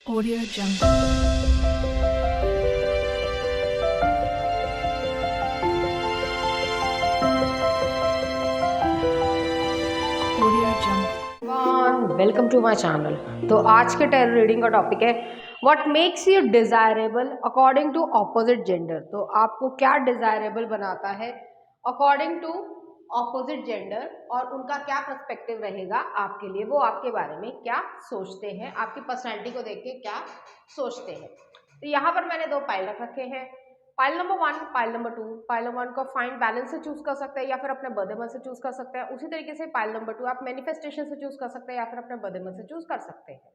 Audio Jungle. Audio Jungle. Welcome to my channel. तो आज के टैरो रीडिंग का टॉपिक है what makes you desirable according to opposite gender. तो आपको क्या डिजायरेबल बनाता है अकॉर्डिंग टू ऑपोजिट जेंडर, और उनका क्या पर्सपेक्टिव रहेगा आपके लिए, वो आपके बारे में क्या सोचते हैं, आपकी पर्सनैलिटी को देख के क्या सोचते हैं। तो यहाँ पर मैंने दो पाइल रख रखे हैं, pile number 1, pile number 2। Pile number 1 को फाइंड बैलेंस से चूज कर सकते हैं या फिर अपने बर्थडे मंथ से चूज कर सकते हैं। उसी तरीके से पाइल नंबर 2 आप मैनिफेस्टेशन से चूज कर सकते हैं या फिर अपने बर्थडे मंथ से चूज कर सकते हैं।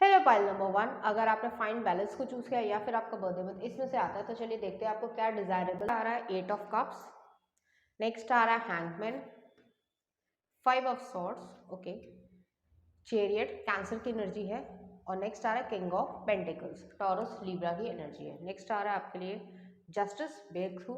है पाइल नंबर 1, अगर आपने फाइंड बैलेंस को चूज किया या फिर आपका बर्थडे मंथ इसमें से आता है, तो चलिए देखते हैं आपको क्या डिजायरेबल आ रहा है। 8 ऑफ कप्स, नेक्स्ट आ रहा है hangman, 5 of swords, okay, chariot cancer की एनर्जी है, और नेक्स्ट आ रहा है king of pentacles, Taurus Libra की एनर्जी है। नेक्स्ट आ रहा है आपके लिए justice, breakthrough,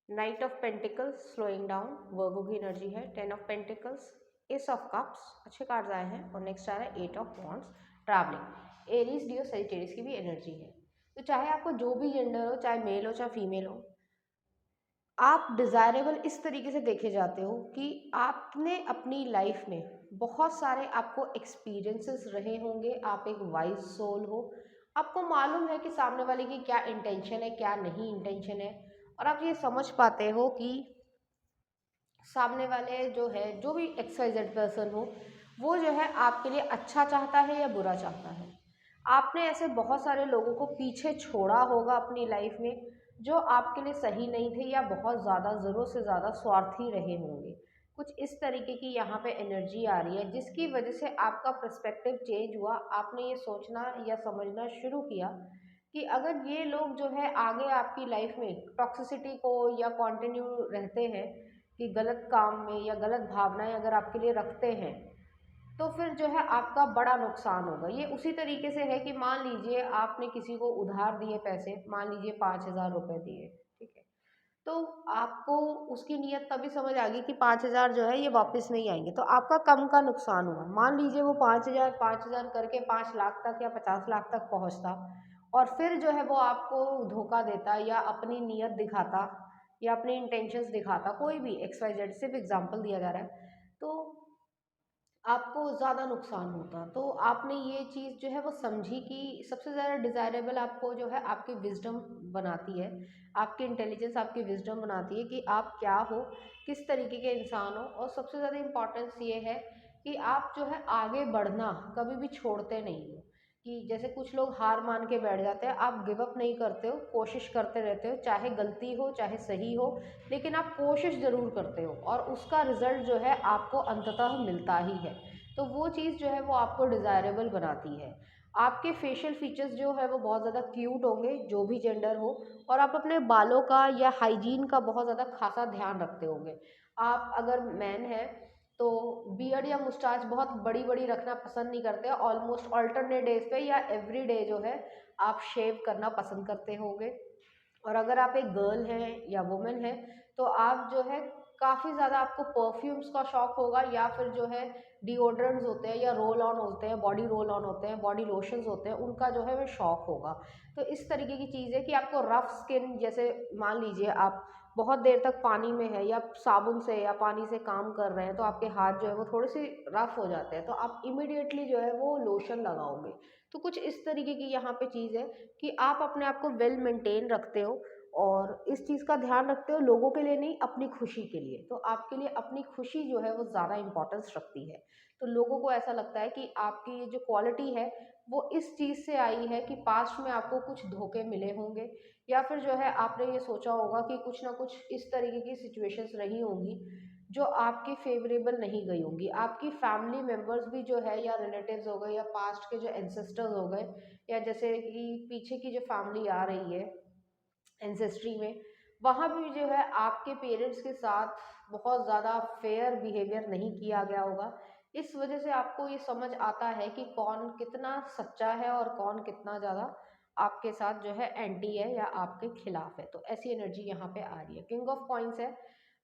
knight of pentacles, slowing down, Virgo की एनर्जी है, 10 of pentacles, ace of cups, अच्छे कार्ड्स आए हैं, और नेक्स्ट आ रहा है 8 of wands, travelling, Aries, Leo, Sagittarius की भी एनर्जी है। तो चाहे आपको जो भी जेंडर हो, चाहे मेल हो चाहे फीमेल हो, आप डिज़ायरेबल इस तरीके से देखे जाते हो कि आपने अपनी लाइफ में बहुत सारे आपको एक्सपीरियंसेस रहे होंगे, आप एक वाइज सोल हो, आपको मालूम है कि सामने वाले की क्या इंटेंशन है, क्या नहीं इंटेंशन है, और आप ये समझ पाते हो कि सामने वाले जो है, जो भी XYZ पर्सन हो, वो जो है आपके लिए अच्छा चाहता है या बुरा चाहता है। आपने ऐसे बहुत सारे लोगों को पीछे छोड़ा होगा अपनी लाइफ में जो आपके लिए सही नहीं थे या बहुत ज़्यादा ज़रूरत से ज़्यादा स्वार्थी रहे होंगे। कुछ इस तरीके की यहाँ पे एनर्जी आ रही है जिसकी वजह से आपका पर्सपेक्टिव चेंज हुआ। आपने ये सोचना या समझना शुरू किया कि अगर ये लोग जो है आगे आपकी लाइफ में टॉक्सिसिटी को या कंटिन्यू रहते हैं कि गलत काम में या गलत भावनाएं अगर आपके लिए रखते हैं, तो फिर जो है आपका बड़ा नुकसान होगा। ये उसी तरीके से है कि मान लीजिए आपने किसी को उधार दिए पैसे, मान लीजिए 5,000 रुपये दिए, ठीक है, तो आपको उसकी नीयत तभी समझ आ गई कि 5,000 जो है ये वापस नहीं आएंगे, तो आपका कम का नुकसान हुआ। मान लीजिए वो 5,000 करके 5 लाख तक या 50 लाख तक पहुंचता, और फिर जो है वो आपको धोखा देता या अपनी नीयत दिखाता या अपनी इंटेंशंस दिखाता, कोई भी XYZ, सिर्फ एग्जांपल दिया जा रहा है, तो आपको ज़्यादा नुकसान होता। तो आपने ये चीज़ जो है वो समझी कि सबसे ज़्यादा डिज़ायरेबल आपको जो है आपकी विजडम बनाती है, आपकी इंटेलिजेंस आपकी विजडम बनाती है कि आप क्या हो, किस तरीके के इंसान हो, और सबसे ज़्यादा इम्पॉर्टेंस ये है कि आप जो है आगे बढ़ना कभी भी छोड़ते नहीं हो। कि जैसे कुछ लोग हार मान के बैठ जाते हैं, आप गिव अप नहीं करते हो, कोशिश करते रहते हो, चाहे गलती हो चाहे सही हो, लेकिन आप कोशिश ज़रूर करते हो और उसका रिजल्ट जो है आपको अंततः मिलता ही है। तो वो चीज़ जो है वो आपको डिज़ायरेबल बनाती है। आपके फेशियल फीचर्स जो है वो बहुत ज़्यादा क्यूट होंगे, जो भी जेंडर हो, और आप अपने बालों का या हाइजीन का बहुत ज़्यादा खासा ध्यान रखते होंगे। आप अगर मैन है तो बियर्ड या मुस्टाच बहुत बड़ी बड़ी रखना पसंद नहीं करते, ऑलमोस्ट ऑल्टरनेट डेज पे या एवरी डे जो है आप शेव करना पसंद करते होंगे। और अगर आप एक गर्ल हैं या वुमेन हैं, तो आप जो है काफ़ी ज़्यादा आपको परफ्यूम्स का शौक होगा, या फिर जो है डिओड्रेंट्स होते हैं या रोल ऑन होते हैं, बॉडी रोल ऑन होते हैं, बॉडी लोशंस होते हैं, उनका जो है वो शौक होगा। तो इस तरीके की चीज़ है कि आपको रफ स्किन, जैसे मान लीजिए आप बहुत देर तक पानी में है या साबुन से या पानी से काम कर रहे हैं, तो आपके हाथ जो है वो थोड़े से रफ हो जाते हैं, तो आप इमिडिएटली जो है वो लोशन लगाओगे। तो कुछ इस तरीके की यहाँ पे चीज़ है कि आप अपने आप को वेल मेंटेन रखते हो और इस चीज़ का ध्यान रखते हो, लोगों के लिए नहीं, अपनी खुशी के लिए। तो आपके लिए अपनी खुशी जो है वो ज़्यादा इंपॉर्टेंस रखती है। तो लोगों को ऐसा लगता है कि आपकी ये जो क्वालिटी है वो इस चीज़ से आई है कि पास्ट में आपको कुछ धोखे मिले होंगे, या फिर जो है आपने ये सोचा होगा कि कुछ ना कुछ इस तरीके की सिचुएशंस रही होंगी जो आपके फेवरेबल नहीं गई होंगी। आपकी फैमिली मेम्बर्स भी जो है, या रिलेटिव्स हो गए, या पास्ट के जो एंसेस्टर्स हो गए, या जैसे कि पीछे की जो फैमिली आ रही है एंसेस्ट्री में, वहाँ भी जो है आपके पेरेंट्स के साथ बहुत ज़्यादा फेयर बिहेवियर नहीं किया गया होगा। इस वजह से आपको ये समझ आता है कि कौन कितना सच्चा है और कौन कितना ज़्यादा आपके साथ जो है एंटी है या आपके खिलाफ है। तो ऐसी एनर्जी यहाँ पे आ रही है। किंग ऑफ कॉइंस है,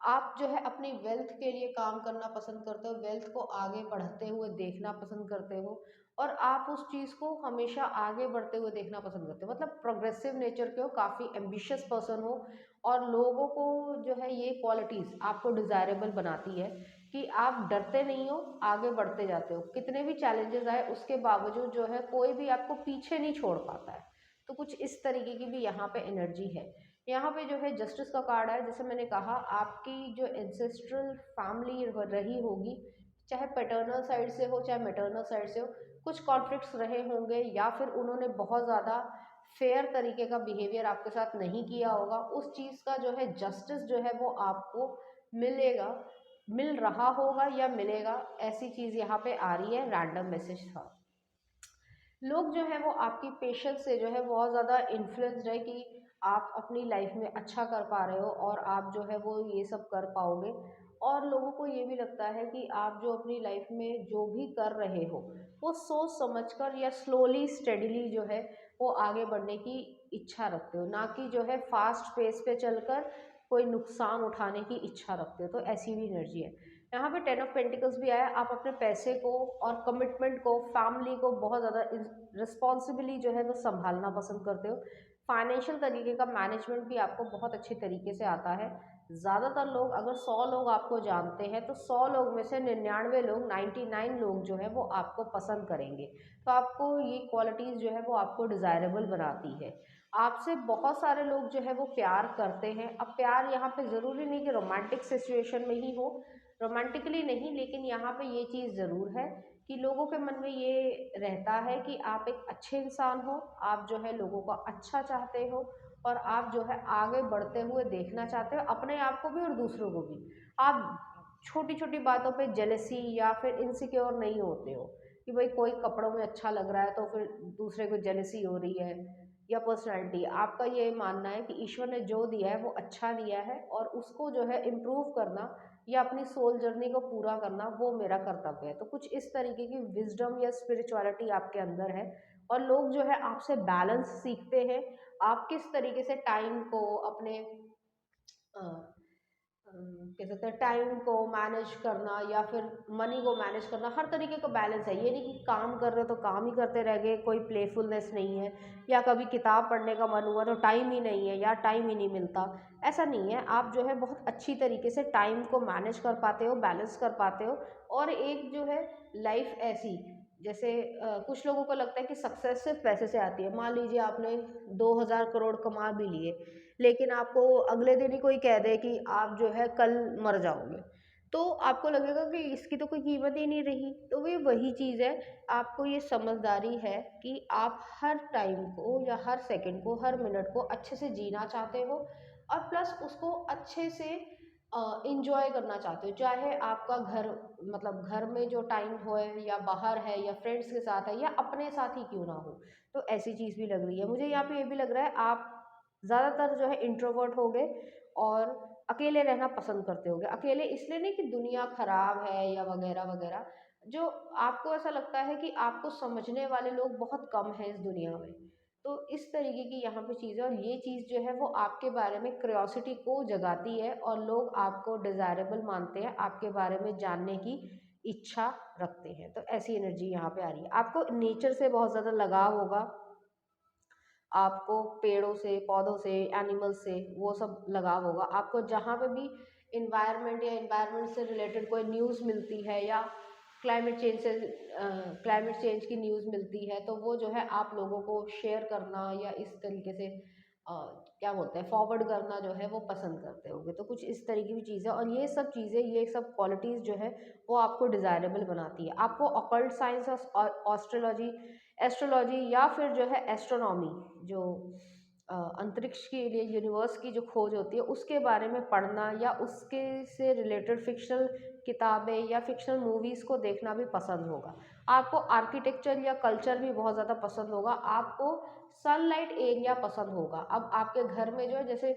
आप जो है अपनी वेल्थ के लिए काम करना पसंद करते हो, वेल्थ को आगे बढ़ते हुए देखना पसंद करते हो, और आप उस चीज़ को हमेशा आगे बढ़ते हुए देखना पसंद करते हो, मतलब प्रोग्रेसिव नेचर के हो, काफ़ी एम्बिशियस पर्सन हो, और लोगों को जो है ये क्वालिटीज़ आपको डिज़ायरेबल बनाती है कि आप डरते नहीं हो, आगे बढ़ते जाते हो, कितने भी चैलेंजेस आए उसके बावजूद जो है कोई भी आपको पीछे नहीं छोड़ पाता है। तो कुछ इस तरीके की भी यहाँ पे एनर्जी है। यहाँ पे जो है जस्टिस का कार्ड है, जैसे मैंने कहा आपकी जो एंसेस्ट्रल फैमिली रही होगी, चाहे पैटर्नल साइड से हो चाहे मैटरनल साइड से हो, कुछ कॉन्फ्लिक्ट्स रहे होंगे, या फिर उन्होंने बहुत ज़्यादा फेयर तरीके का बिहेवियर आपके साथ नहीं किया होगा, उस चीज़ का जो है जस्टिस जो है वो आपको मिलेगा, मिल रहा होगा या मिलेगा, ऐसी चीज़ यहाँ पे आ रही है, रैंडम मैसेज था। लोग जो है वो आपकी पेशेंस से जो है बहुत ज़्यादा इन्फ्लुएंस्ड है कि आप अपनी लाइफ में अच्छा कर पा रहे हो और आप जो है वो ये सब कर पाओगे, और लोगों को ये भी लगता है कि आप जो अपनी लाइफ में जो भी कर रहे हो वो सोच समझकर या स्लोली स्टेडिली जो है वो आगे बढ़ने की इच्छा रखते हो, ना कि जो है फास्ट पेस पे चलकर कोई नुकसान उठाने की इच्छा रखते हो। तो ऐसी भी एनर्जी है। यहाँ पे 10 ऑफ पेंटिकल्स भी आया, आप अपने पैसे को और कमिटमेंट को, फैमिली को बहुत ज़्यादा रिस्पॉन्सिबली जो है वो संभालना पसंद करते हो। फाइनेंशियल तरीके का मैनेजमेंट भी आपको बहुत अच्छे तरीके से आता है। ज़्यादातर लोग, अगर 100 लोग आपको जानते हैं तो 100 लोग में से 99 लोग, 99 लोग जो है वो आपको पसंद करेंगे। तो आपको ये क्वालिटीज़ जो है वो आपको डिज़ायरेबल बनाती है। आपसे बहुत सारे लोग जो है वो प्यार करते हैं। अब प्यार यहाँ पे ज़रूरी नहीं कि रोमांटिक सिचुएशन में ही हो, रोमांटिकली नहीं, लेकिन यहाँ पे ये चीज़ ज़रूर है कि लोगों के मन में ये रहता है कि आप एक अच्छे इंसान हो, आप जो है लोगों का अच्छा चाहते हो, और आप जो है आगे बढ़ते हुए देखना चाहते हो, अपने आप को भी और दूसरों को भी। आप छोटी छोटी बातों पे जेलसी या फिर इनसिक्योर नहीं होते हो कि भाई कोई कपड़ों में अच्छा लग रहा है तो फिर दूसरे को जेलसी हो रही है, या पर्सनैलिटी। आपका ये मानना है कि ईश्वर ने जो दिया है वो अच्छा दिया है, और उसको जो है इम्प्रूव करना या अपनी सोल जर्नी को पूरा करना वो मेरा कर्तव्य है। तो कुछ इस तरीके की विजडम या स्पिरिचुअलिटी आपके अंदर है, और लोग जो है आपसे बैलेंस सीखते हैं। आप किस तरीके से टाइम को अपने कह सकते हैं टाइम को मैनेज करना या फिर मनी को मैनेज करना, हर तरीके का बैलेंस है। ये नहीं कि काम कर रहे हो तो काम ही करते रह गए, कोई प्लेफुलनेस नहीं है, या कभी किताब पढ़ने का मन हुआ तो टाइम ही नहीं है या टाइम ही नहीं मिलता, ऐसा नहीं है। आप जो है बहुत अच्छी तरीके से टाइम को मैनेज कर पाते हो, बैलेंस कर पाते हो, और एक जो है लाइफ ऐसी, जैसे कुछ लोगों को लगता है कि सक्सेस सिर्फ पैसे से आती है। मान लीजिए आपने 2000 करोड़ कमा भी लिए, लेकिन आपको अगले दिन ही कोई कह दे कि आप जो है कल मर जाओगे, तो आपको लगेगा कि इसकी तो कोई कीमत ही नहीं रही। तो वे वही चीज़ है, आपको ये समझदारी है कि आप हर टाइम को या हर सेकंड को, हर मिनट को अच्छे से जीना चाहते हो, और प्लस उसको अच्छे से इंजॉय करना चाहते हो, चाहे आपका घर, मतलब घर में जो टाइम हो या बाहर है या फ्रेंड्स के साथ है या अपने साथ ही क्यों ना हो। तो ऐसी चीज़ भी लग रही है मुझे यहाँ पे। ये भी लग रहा है आप ज़्यादातर जो है इंट्रोवर्ट हो गए और अकेले रहना पसंद करते होगे। अकेले इसलिए नहीं कि दुनिया खराब है या वगैरह वगैरह, जो आपको ऐसा लगता है कि आपको समझने वाले लोग बहुत कम हैं इस दुनिया में। तो इस तरीके की यहाँ पे चीज़ है, और ये चीज़ जो है वो आपके बारे में क्यूरियोसिटी को जगाती है, और लोग आपको डिज़ायरेबल मानते हैं, आपके बारे में जानने की इच्छा रखते हैं। तो ऐसी एनर्जी यहाँ पे आ रही है। आपको नेचर से बहुत ज़्यादा लगाव होगा, आपको पेड़ों से, पौधों से, एनिमल से वो सब लगाव होगा। आपको जहाँ पे भी इन्वायरमेंट या इन्वायरमेंट से रिलेटेड कोई न्यूज़ मिलती है, या क्लाइमेट चेंज से क्लाइमेट चेंज की न्यूज़ मिलती है, तो वो जो है आप लोगों को शेयर करना या इस तरीके से क्या बोलते हैं, फॉरवर्ड करना जो है वो पसंद करते होगे। तो कुछ इस तरीके की चीज़ें, और ये सब चीज़ें, ये सब क्वालिटीज़ जो है वो आपको डिज़ायरेबल बनाती है। आपको ऑकल्ट साइंस और ऑस्ट्रोलॉजी, एस्ट्रोलॉजी, या फिर जो है एस्ट्रोनॉमी, जो अंतरिक्ष के लिए यूनिवर्स की जो खोज होती है उसके बारे में पढ़ना, या उसके से रिलेटेड फिक्शनल किताबें या फिक्शनल मूवीज़ को देखना भी पसंद होगा। आपको आर्किटेक्चर या कल्चर भी बहुत ज़्यादा पसंद होगा। आपको सनलाइट एरिया पसंद होगा। अब आपके घर में जो है, जैसे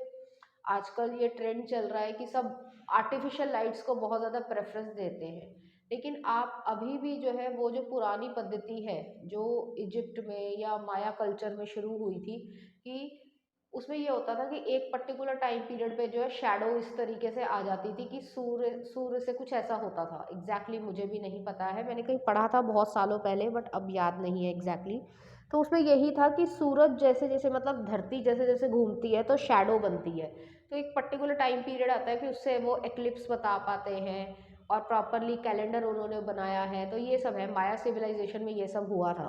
आजकल ये ट्रेंड चल रहा है कि सब आर्टिफिशियल लाइट्स को बहुत ज़्यादा प्रेफरेंस देते हैं, लेकिन आप अभी भी जो है वो जो पुरानी पद्धति है जो इजिप्ट में या माया कल्चर में शुरू हुई थी, कि उसमें ये होता था कि एक पर्टिकुलर टाइम पीरियड पे जो है शैडो इस तरीके से आ जाती थी कि सूर्य सूर्य से कुछ ऐसा होता था। एग्जैक्टली मुझे भी नहीं पता है, मैंने कहीं पढ़ा था बहुत सालों पहले, बट अब याद नहीं है एग्जैक्टली। तो उसमें यही था कि सूरज जैसे जैसे मतलब धरती जैसे जैसे घूमती है तो शैडो बनती है। तो एक पर्टिकुलर टाइम पीरियड आता है कि उससे वो एक्लिप्स बता पाते हैं, और प्रॉपरली कैलेंडर उन्होंने बनाया है। तो ये सब है, माया सिविलाइजेशन में ये सब हुआ था।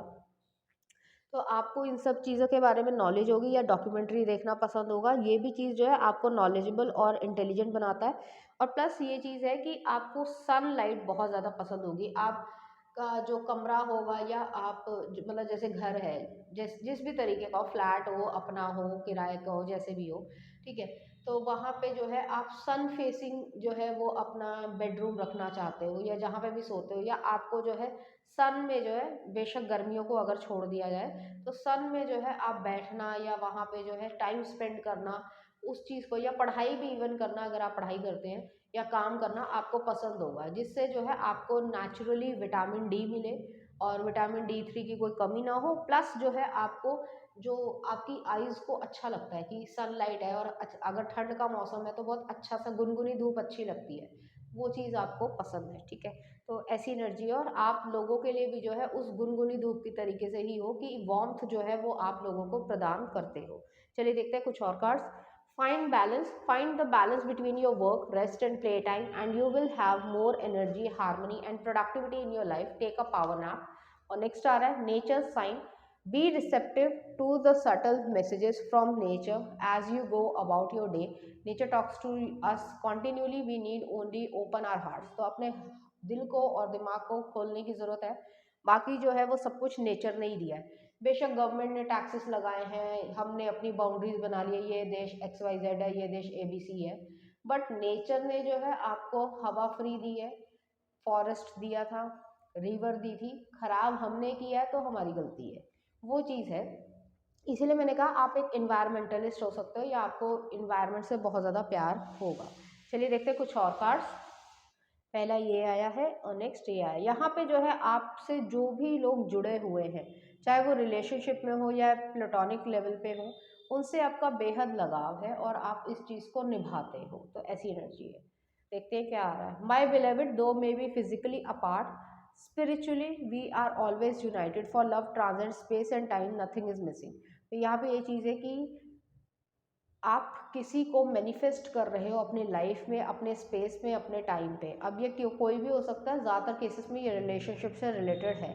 तो आपको इन सब चीज़ों के बारे में नॉलेज होगी या डॉक्यूमेंट्री देखना पसंद होगा, ये भी चीज़ जो है आपको नॉलेजेबल और इंटेलिजेंट बनाता है। और प्लस ये चीज़ है कि आपको सनलाइट बहुत ज़्यादा पसंद होगी। आपका जो कमरा होगा या आप मतलब जैसे घर है, जिस भी तरीके का हो, फ्लैट हो, अपना हो, किराए का हो, जैसे भी हो, ठीक है, तो वहाँ पे जो है आप सन फेसिंग जो है वो अपना बेडरूम रखना चाहते हो, या जहाँ पे भी सोते हो, या आपको जो है सन में जो है, बेशक गर्मियों को अगर छोड़ दिया जाए, तो सन में जो है आप बैठना या वहाँ पे जो है टाइम स्पेंड करना उस चीज़ को, या पढ़ाई भी इवन करना, अगर आप पढ़ाई करते हैं या काम करना आपको पसंद होगा, जिससे जो है आपको नेचुरली विटामिन डी मिले और विटामिन D3 की कोई कमी ना हो। प्लस जो है आपको जो आपकी आईज़ को अच्छा लगता है कि सनलाइट है, और अगर ठंड का मौसम है तो बहुत अच्छा सा गुनगुनी धूप अच्छी लगती है, वो चीज़ आपको पसंद है, ठीक है। तो ऐसी एनर्जी है, और आप लोगों के लिए भी जो है उस गुनगुनी धूप की तरीके से ही हो कि वार्मथ जो है वो आप लोगों को प्रदान करते हो। चलिए देखते हैं कुछ और cards. Find the balance between your work, rest and play time, and you will have more energy, harmony and productivity in your life. Take a power nap. और नेक्स्ट आ रहा है nature sign. Be receptive to the subtle messages from nature as you go about your day. Nature talks to us continually. We need only open our hearts. तो अपने दिल को और दिमाग को खोलने की ज़रूरत है। बाकी जो है वो सब कुछ नेचर ने ही दिया है। बेशक गवर्नमेंट ने टैक्सेस लगाए हैं, हमने अपनी बाउंड्रीज बना ली है, ये देश XYZ है, ये देश ABC है, बट नेचर ने जो है आपको हवा फ्री दी है, फॉरेस्ट दिया था, रिवर दी थी। खराब हमने किया है तो हमारी गलती है, वो चीज़ है। इसीलिए मैंने कहा आप एक इन्वायरमेंटलिस्ट हो सकते हो, या आपको इन्वायरमेंट से बहुत ज़्यादा प्यार होगा। चलिए देखते हैं कुछ और कार्ड्स। पहला ये आया है और नेक्स्ट ये आया। यहाँ पे जो है आपसे जो भी लोग जुड़े हुए हैं, चाहे वो रिलेशनशिप में हो या प्लेटोनिक लेवल पे हो, उनसे आपका बेहद लगाव है और आप इस चीज़ को निभाते हो। तो ऐसी एनर्जी है। देखते हैं क्या आ रहा है। My beloved, though may be physically apart, spiritually we are always united, for love transcend space and time, nothing is missing. तो यहाँ पे ये चीज़ है कि आप किसी को मैनिफेस्ट कर रहे हो अपनी लाइफ में, अपने स्पेस में, अपने टाइम पे। अब ये क्यों कोई भी हो सकता है, ज़्यादातर केसेस में ये रिलेशनशिप से रिलेटेड है।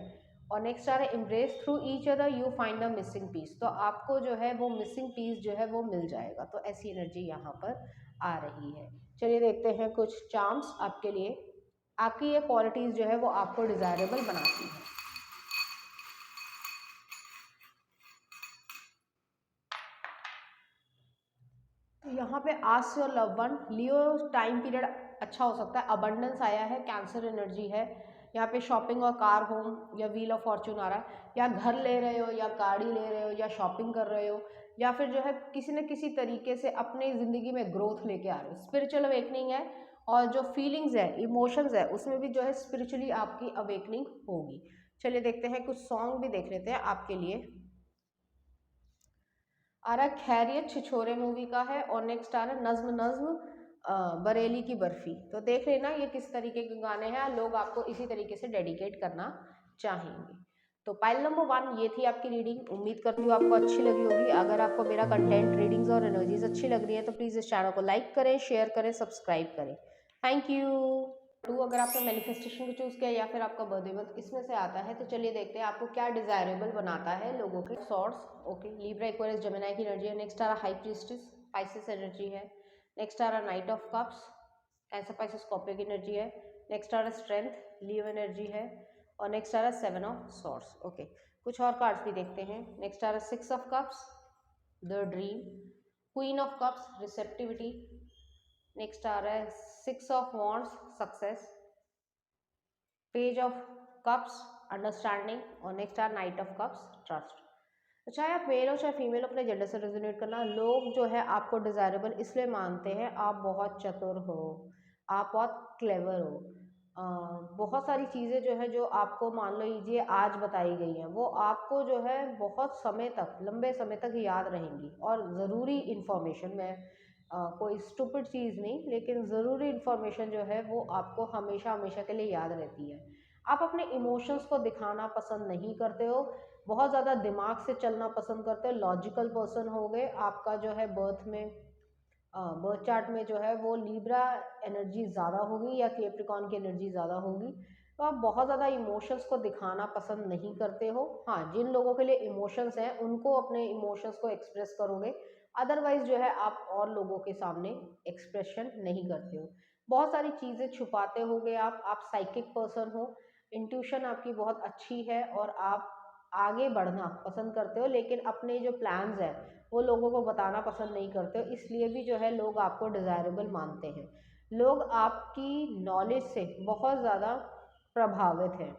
और नेक्स्ट आ रहा है embrace through each other you find a missing piece. तो आपको जो है वो मिसिंग पीस जो है वो मिल जाएगा। तो ऐसी एनर्जी यहाँ पर आ रही है। चलिए देखते हैं कुछ चार्म्स आपके लिए। आपकी ये क्वालिटीज़ जो है वो आपको डिज़ायरेबल बनाती है। यहाँ पे ask your love one. Leo time period अच्छा हो सकता है। अबंडेंस आया है, कैंसर एनर्जी है। यहाँ पे शॉपिंग और कार, होम या व्हील ऑफ फॉर्चून आ रहा है। या घर ले रहे हो, या गाड़ी ले रहे हो, या शॉपिंग कर रहे हो, या फिर जो है किसी न किसी तरीके से अपनी ज़िंदगी में ग्रोथ लेके आ रहे हो। स्पिरिचुअल अवेकनिंग है, और जो फीलिंग्स है, इमोशंस है, उसमें भी जो है स्पिरिचुअली आपकी अवेकनिंग होगी। चलिए देखते हैं कुछ सॉन्ग भी देख लेते हैं आपके लिए। आ रहा है खैरियत छिछोरे मूवी का है, और नेक्स्ट आ रहा है नज्म नज्म बरेली की बर्फी। तो देख लेना ये किस तरीके के गाने हैं, लोग आपको इसी तरीके से डेडिकेट करना चाहेंगे। तो पाइल नंबर 1 ये थी आपकी रीडिंग। उम्मीद करती हूँ आपको अच्छी लगी होगी। अगर आपको मेरा कंटेंट, रीडिंग्स और एनर्जीज अच्छी लग रही है तो प्लीज़ इस चैनल को लाइक करें, शेयर करें, सब्सक्राइब करें। Thank you. अगर आपने मैनिफेस्टेशन को चूज़ किया या फिर आपका बर्थडे मंथ इसमें से आता है, तो चलिए देखते हैं आपको क्या डिजायरेबल बनाता है लोगों के। Swords, okay, Libra, Aquarius, Gemini की एनर्जी है। नेक्स्ट आ रहा हाई प्रीस्टिस, पाइसेस एनर्जी है। नेक्स्ट आ रहा Knight of Cups, Cancer, Pisces, Scorpio की एनर्जी है। नेक्स्ट आ रहा स्ट्रेंथ, लियो एनर्जी है। और नेक्स्ट आ रहा 7 ऑफ सॉर्ट्स। ओके, कुछ और कार्ड्स भी देखते हैं। नेक्स्ट आ रहा 6 of cups, the dream. Queen of cups, receptivity. Next आ रहा है 6 of wands, success. Page of cups, understanding. और next are knight of cups, trust. तो चाहे आप मेल हो चाहे फीमेल, अपने जेंडर से रेजोनेट करना। लोग जो है आपको डिजायरेबल इसलिए मानते हैं, आप बहुत चतुर हो, आप बहुत क्लेवर हो, बहुत सारी चीज़ें जो है जो आपको मान लो लीजिए आज बताई गई हैं वो आपको जो है बहुत समय तक लंबे समय तक याद रहेंगी। और ज़रूरी इन्फॉर्मेशन में कोई स्टूपिड चीज़ नहीं, लेकिन ज़रूरी इन्फॉर्मेशन जो है वो आपको हमेशा हमेशा के लिए याद रहती है। आप अपने इमोशंस को दिखाना पसंद नहीं करते हो, बहुत ज़्यादा दिमाग से चलना पसंद करते हो, लॉजिकल पर्सन हो गए। आपका जो है बर्थ चार्ट में जो है वो लीब्रा एनर्जी ज़्यादा होगी या कैप्रिकॉर्न की एनर्जी ज़्यादा होगी। तो आप बहुत ज़्यादा इमोशंस को दिखाना पसंद नहीं करते हो। हाँ, जिन लोगों के लिए इमोशंस हैं उनको अपने इमोशंस को एक्सप्रेस करोगे, अदरवाइज जो है आप और लोगों के सामने एक्सप्रेशन नहीं करते हो। बहुत सारी चीज़ें छुपाते होगे आप साइकिक पर्सन हो, इंट्यूशन आपकी बहुत अच्छी है और आप आगे बढ़ना पसंद करते हो, लेकिन अपने जो प्लान्स हैं वो लोगों को बताना पसंद नहीं करते हो, इसलिए भी जो है लोग आपको डिज़ायरेबल मानते हैं। लोग आपकी नॉलेज से बहुत ज़्यादा प्रभावित हैं।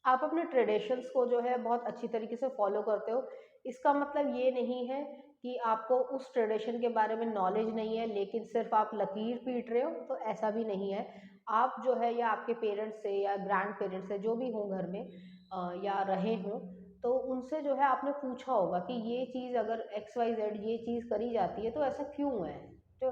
आप अपने ट्रेडिशंस को जो है बहुत अच्छी तरीके से फॉलो करते हो। इसका मतलब ये नहीं है कि आपको उस ट्रेडिशन के बारे में नॉलेज नहीं है लेकिन सिर्फ आप लकीर पीट रहे हो, तो ऐसा भी नहीं है। आप जो है या आपके पेरेंट्स से या ग्रैंड पेरेंट्स से जो भी हों घर में या रहे हों, तो उनसे जो है आपने पूछा होगा कि ये चीज़ अगर एक्स वाई जेड ये चीज़ करी जाती है तो ऐसा क्यों है। तो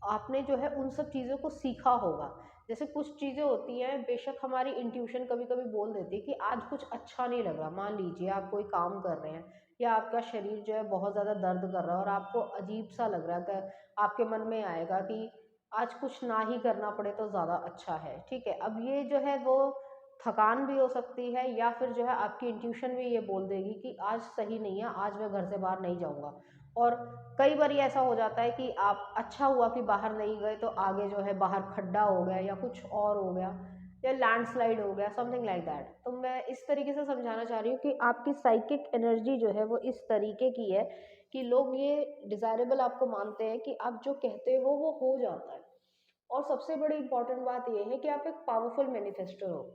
आपने जो है उन सब चीज़ों को सीखा होगा। जैसे कुछ चीज़ें होती हैं, बेशक हमारी इंट्यूशन कभी कभी बोल देती है कि आज कुछ अच्छा नहीं लग रहा। मान लीजिए आप कोई काम कर रहे हैं या आपका शरीर जो है बहुत ज़्यादा दर्द कर रहा है और आपको अजीब सा लग रहा है, कि आपके मन में आएगा कि आज कुछ ना ही करना पड़े तो ज़्यादा अच्छा है। ठीक है, अब ये जो है वो थकान भी हो सकती है या फिर जो है आपकी इंट्यूशन भी ये बोल देगी कि आज सही नहीं है, आज मैं घर से बाहर नहीं जाऊँगा। और कई बार ऐसा हो जाता है कि आप अच्छा हुआ कि बाहर नहीं गए, तो आगे जो है बाहर खड्डा हो गया या कुछ और हो गया या लैंडस्लाइड हो गया, समथिंग लाइक दैट। तो मैं इस तरीके से समझाना चाह रही हूँ कि आपकी साइकिक एनर्जी जो है वो इस तरीके की है कि लोग ये डिज़ायरेबल आपको मानते हैं कि आप जो कहते हो वो हो जाता है। और सबसे बड़ी इंपॉर्टेंट बात ये है कि आप एक पावरफुल मैनिफेस्टर हो।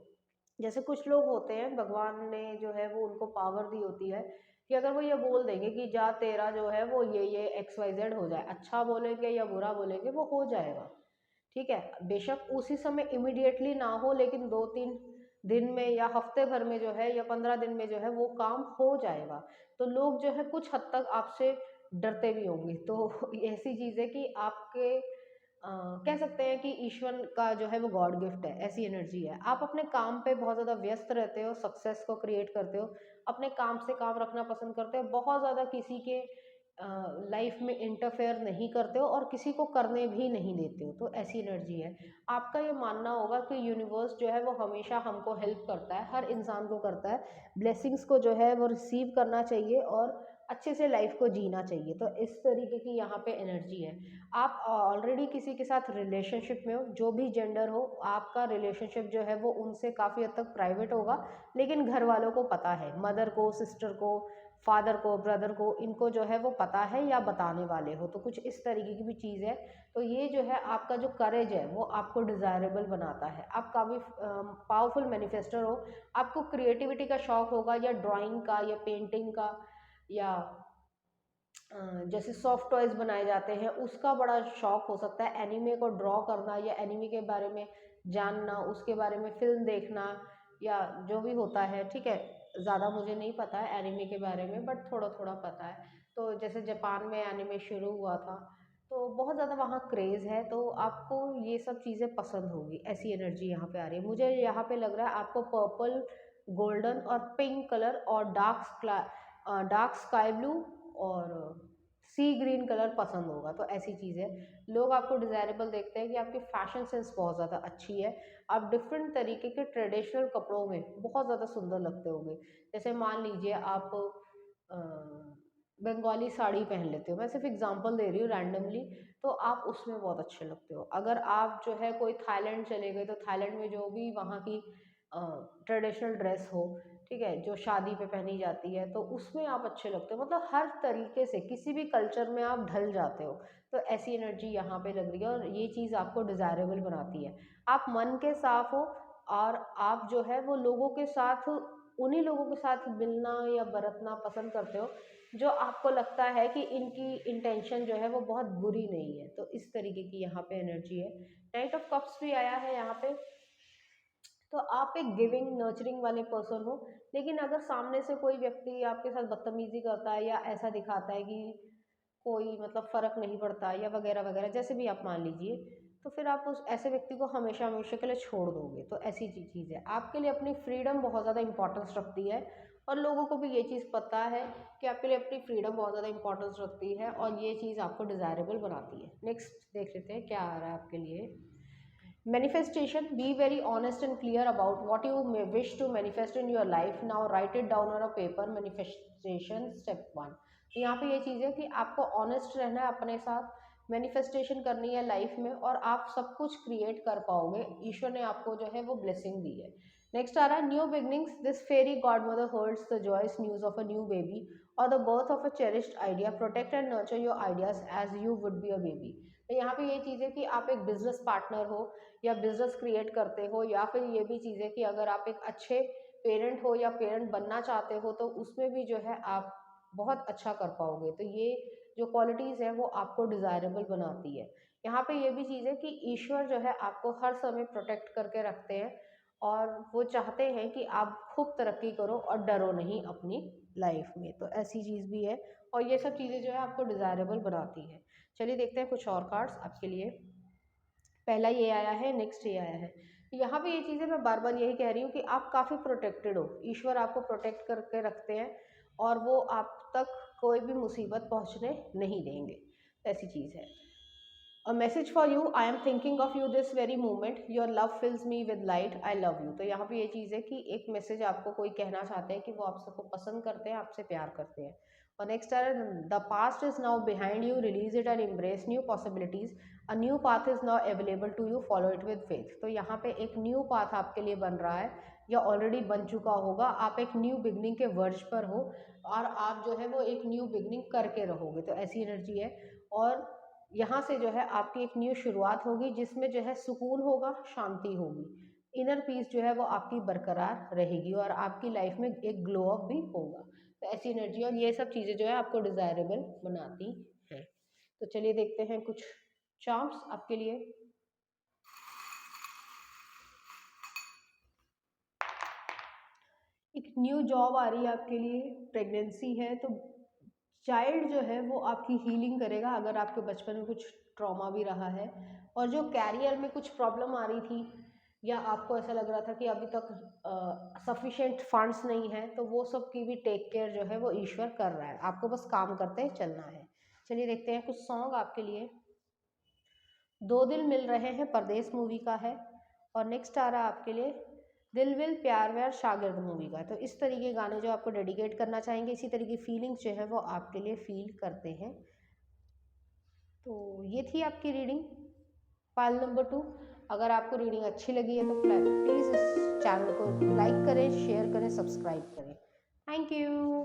जैसे कुछ लोग होते हैं, भगवान ने जो है वो उनको पावर दी होती है कि अगर वो ये बोल देंगे कि जा तेरा जो है वो ये एक्स वाई जेड हो जाए, अच्छा बोलेंगे या बुरा बोलेंगे वो हो जाएगा। ठीक है, बेशक उसी समय इमिडिएटली ना हो, लेकिन 2-3 दिन में या हफ्ते भर में जो है या 15 दिन में जो है वो काम हो जाएगा। तो लोग जो है कुछ हद तक आपसे डरते भी होंगे। तो ऐसी चीज़ है कि आपके कह सकते हैं कि ईश्वर का जो है वो गॉड गिफ्ट है, ऐसी एनर्जी है। आप अपने काम पे बहुत ज़्यादा व्यस्त रहते हो, सक्सेस को क्रिएट करते हो, अपने काम से काम रखना पसंद करते हो, बहुत ज़्यादा किसी के लाइफ में इंटरफेयर नहीं करते हो और किसी को करने भी नहीं देते हो। तो ऐसी एनर्जी है। आपका ये मानना होगा कि यूनिवर्स जो है वो हमेशा हमको हेल्प करता है, हर इंसान को करता है। ब्लेसिंग्स को जो है वो रिसीव करना चाहिए और अच्छे से लाइफ को जीना चाहिए। तो इस तरीके की यहाँ पे एनर्जी है। आप ऑलरेडी किसी के साथ रिलेशनशिप में हो, जो भी जेंडर हो, आपका रिलेशनशिप जो है वो उनसे काफ़ी हद तक प्राइवेट होगा, लेकिन घर वालों को पता है, मदर को, सिस्टर को, फादर को, ब्रदर को, इनको जो है वो पता है या बताने वाले हो। तो कुछ इस तरीके की भी चीज़ है। तो ये जो है आपका जो करेज है वो आपको डिज़ायरेबल बनाता है। आप काफ़ी पावरफुल मैनिफेस्टर हो। आपको क्रिएटिविटी का शौक होगा या ड्राइंग का या पेंटिंग का या जैसे सॉफ्ट टॉयज बनाए जाते हैं उसका बड़ा शौक हो सकता है। एनीमे को ड्रॉ करना या एनीमे के बारे में जानना, उसके बारे में फिल्म देखना या जो भी होता है। ठीक है, ज़्यादा मुझे नहीं पता है एनीमे के बारे में, बट थोड़ा थोड़ा पता है। तो जैसे जापान में एनीमे शुरू हुआ था तो बहुत ज़्यादा वहाँ क्रेज़ है, तो आपको ये सब चीज़ें पसंद होगी। ऐसी एनर्जी यहाँ पे आ रही है। मुझे यहाँ पे लग रहा है आपको पर्पल, गोल्डन और पिंक कलर और डार्क स्काई ब्लू और सी ग्रीन कलर पसंद होगा। तो ऐसी चीज़ है। लोग आपको डिज़ायरेबल देखते हैं कि आपकी फ़ैशन सेंस बहुत ज़्यादा अच्छी है। आप डिफरेंट तरीके के ट्रेडिशनल कपड़ों में बहुत ज़्यादा सुंदर लगते होंगे। जैसे मान लीजिए आप अ, बंगाली साड़ी पहन लेते हो, मैं सिर्फ एग्जांपल दे रही हूँ रैंडमली, तो आप उसमें बहुत अच्छे लगते हो। अगर आप जो है कोई थाईलैंड चले गए तो थाईलैंड में जो भी वहाँ की ट्रेडिशनल ड्रेस हो, ठीक है, जो शादी पे पहनी जाती है, तो उसमें आप अच्छे लगते हो। मतलब हर तरीके से किसी भी कल्चर में आप ढल जाते हो। तो ऐसी एनर्जी यहाँ पे लग रही है और ये चीज़ आपको डिज़ायरेबल बनाती है। आप मन के साफ हो और आप जो है वो लोगों के साथ, उन्हीं लोगों के साथ मिलना या बरतना पसंद करते हो जो आपको लगता है कि इनकी इंटेंशन जो है वो बहुत बुरी नहीं है। तो इस तरीके की यहाँ पे एनर्जी है। नाइट ऑफ कप्स भी आया है यहाँ पे। तो आप एक गिविंग नर्चरिंग वाले पर्सन हो, लेकिन अगर सामने से कोई व्यक्ति आपके साथ बदतमीजी करता है या ऐसा दिखाता है कि कोई मतलब फ़र्क नहीं पड़ता या वगैरह वगैरह, जैसे भी आप मान लीजिए, तो फिर आप उस ऐसे व्यक्ति को हमेशा हमेशा के लिए छोड़ दोगे। तो ऐसी चीज़ है, आपके लिए अपनी फ्रीडम बहुत ज़्यादा इंपॉर्टेंस रखती है, और लोगों को भी ये चीज़ पता है कि आपके लिए अपनी फ्रीडम बहुत ज़्यादा इंपॉर्टेंस रखती है, और ये चीज़ आपको डिज़ायरेबल बनाती है। नेक्स्ट देख लेते हैं क्या आ रहा है आपके लिए। Manifestation, be very honest and clear about what you may wish to manifest in your life. Now write it down on a paper. Manifestation step 1. तो यहाँ पे ये चीज़ है कि आपको ऑनेस्ट रहना है अपने साथ, मैनिफेस्टेशन करनी है लाइफ में, और आप सब कुछ क्रिएट कर पाओगे। ईश्वर ने आपको जो है वो ब्लेसिंग दी है। नेक्स्ट आ रहा है new beginnings. This fairy godmother holds the joyous news of a new baby और the birth of a cherished idea. Protect and nurture your ideas as you would be a baby. तो यहाँ पे ये चीज़ है कि आप एक business partner हो या बिजनेस क्रिएट करते हो, या फिर ये भी चीज़ है कि अगर आप एक अच्छे पेरेंट हो या पेरेंट बनना चाहते हो, तो उसमें भी जो है आप बहुत अच्छा कर पाओगे। तो ये जो क्वालिटीज़ है वो आपको डिज़ायरेबल बनाती है। यहाँ पे ये भी चीज़ है कि ईश्वर जो है आपको हर समय प्रोटेक्ट करके रखते हैं, और वो चाहते हैं कि आप खूब तरक्की करो और डरो नहीं अपनी लाइफ में। तो ऐसी चीज़ भी है, और ये सब चीज़ें जो है आपको डिज़ायरेबल बनाती है। चलिए देखते हैं कुछ और कार्ड्स आपके लिए। पहला ये आया है, नेक्स्ट ये आया है। यहाँ पे ये चीज़ें मैं बार बार यही कह रही हूँ कि आप काफ़ी प्रोटेक्टेड हो, ईश्वर आपको प्रोटेक्ट करके रखते हैं, और वो आप तक कोई भी मुसीबत पहुँचने नहीं देंगे। ऐसी चीज़ है। A message for you, I am thinking of you this very moment, your love fills me with light, I love you. तो यहाँ पे ये चीज़ है कि एक मैसेज आपको कोई कहना चाहते हैं कि वो आप सबको पसंद करते हैं, आपसे प्यार करते हैं। और नेक्स्ट है the past is now behind you, release it and embrace new possibilities, a new path is now available to you, follow it with faith. तो यहाँ पे एक न्यू पाथ आपके लिए बन रहा है, या ऑलरेडी बन चुका होगा। आप एक न्यू बिगनिंग के वर्ज पर हो, और आप जो है वो एक न्यू बिगनिंग करके रहोगे। तो ऐसी एनर्जी है, और यहाँ से जो है आपकी एक न्यू शुरुआत होगी, जिसमें जो है सुकून होगा, शांति होगी, इनर पीस जो है वो आपकी बरकरार रहेगी, और आपकी लाइफ में एक ग्लो अप भी होगा। तो ऐसी एनर्जी और ये सब चीज़ें जो है आपको डिज़ायरेबल बनाती हैं। तो चलिए देखते हैं कुछ चार्म्स आपके लिए। एक न्यू जॉब आ रही है आपके लिए, प्रेगनेंसी है, तो चाइल्ड जो है वो आपकी हीलिंग करेगा अगर आपके बचपन में कुछ ट्रॉमा भी रहा है, और जो कैरियर में कुछ प्रॉब्लम आ रही थी, या आपको ऐसा लग रहा था कि अभी तक सफिशेंट फंड्स नहीं है, तो वो सब की भी टेक केयर जो है वो ईश्वर कर रहा है, आपको बस काम करते चलना है। चलिए देखते हैं कुछ सॉन्ग आपके लिए। दो दिल मिल रहे हैं परदेस मूवी का है, और नेक्स्ट आ रहा है आपके लिए दिल विल प्यार व्यार शागिर्द मूवी का। तो इस तरीके के गाने जो आपको डेडिकेट करना चाहेंगे, इसी तरह की फीलिंग्स जो है वो आपके लिए फील करते हैं। तो ये थी आपकी रीडिंग फाइल नंबर 2। अगर आपको रीडिंग अच्छी लगी है तो प्लीज़ इस चैनल को लाइक करें, शेयर करें, सब्सक्राइब करें। Thank you.